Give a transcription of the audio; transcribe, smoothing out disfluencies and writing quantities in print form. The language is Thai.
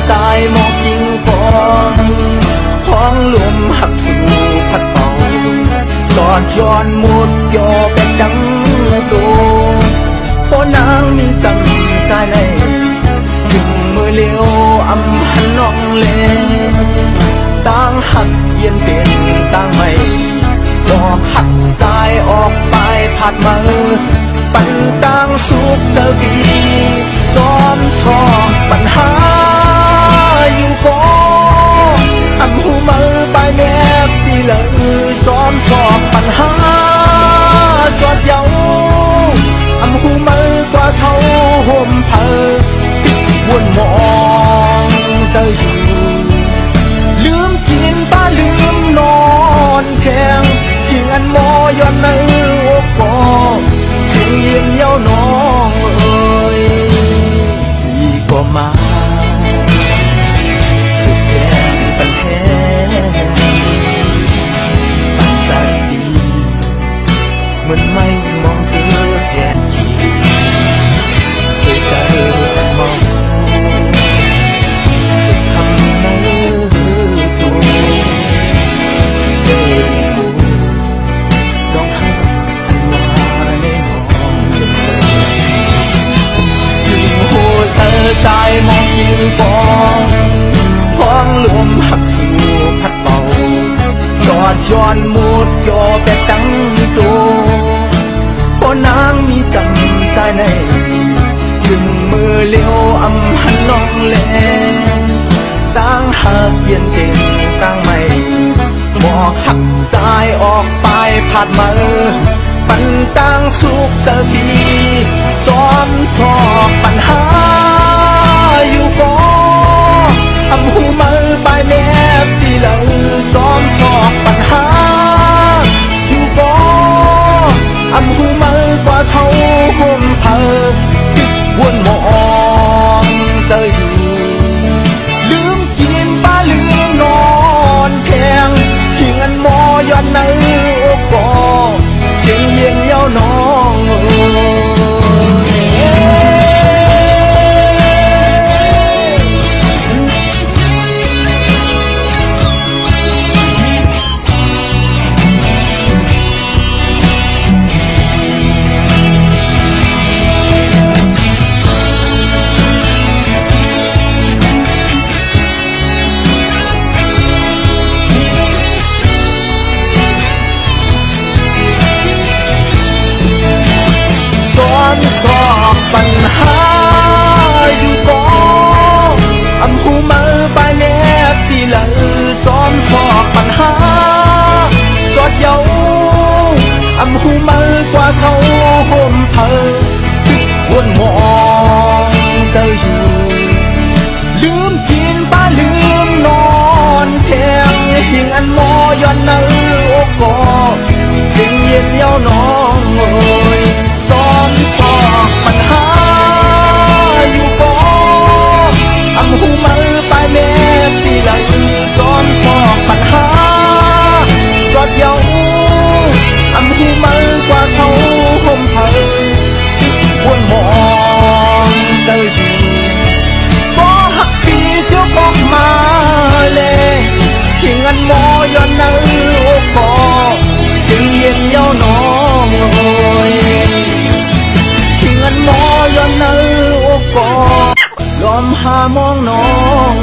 สายหมอกยิงกองห้องลมหักสู่พัดเป่ากอดย้อนมุดยอเป็นดังโตเพราะนางมีสังใจในถึงมือเลี้ยวอำหันน้องเลต่างหักเย็นเป็นต่างไม่ดอกหักสายออกไปผ่านมือปันต่างสุขเตบีซ้อมสอบปัญหาอยู่ก็อำหูมือไปแนบที่เลยซ้อมสอบปัญหาจอดเยาอำหูมือกว่าเขาห่มเผอวนมองเธออยู่ลืมกินป้าลืมนอนแข็งเพียงมอย้อนในอกกอเสียงเยี่ยงเย้าน้องเอ่ยดีก็มาสุดแย่ปันแท้ปันสักดีเหมือนไม่มองเสือแก่ขี้เคยใส่มองสายมองยิงปองห้องลมหักสู่พัดเป่ากอดย้อนมุดยอแต่ตั้งตัวเพราะนางมีสัมใจในถึงมือเลี้ยวอำหันน้องแลต่างหักเย็นเต็มต่างไม่บอกหักสายออกไปผ่านมือปันต่างสุขสบีจอมสอบปัญหาอยู่ก็อำหูมือไปแนบที่เลยจอมสอบปัญหาอยู่ก็อำหูมือกว่าเขาห่มเผอวนมองเจออยู่ลืมกินป้าลืมนอนแข็งเพียงมอย้อนในอกกอเสียงเยี่ยงเย้าน้องสอบปัญหาอยู่ก็อำหูมือไปแนบที่เลยจอมสอบปัญหาจอดเยาอำหูมือกว่าเขาห่มเผอวนมองเธออยู่ลืมกินป้าลืมนอนแข็งหิงอันมอย้อนในอกกอเสียงเย็นเย้าน้องเอ่ยซ้อมสอบปัญหาอยู่ก็อำหูมือไปแนบที่ไหลซ้อมสอบปัญหาจอดเยาอำหูมือกว่าเขาห่มเผอวนมองเธออยู่ก็หักปีเจ้าบอกมาเลยที่งันมอย้อนในอกกอเสียงเย็นเย้าน้องเอ่ยที่งันมอย้อนในอกกอล้อมหามองน้อง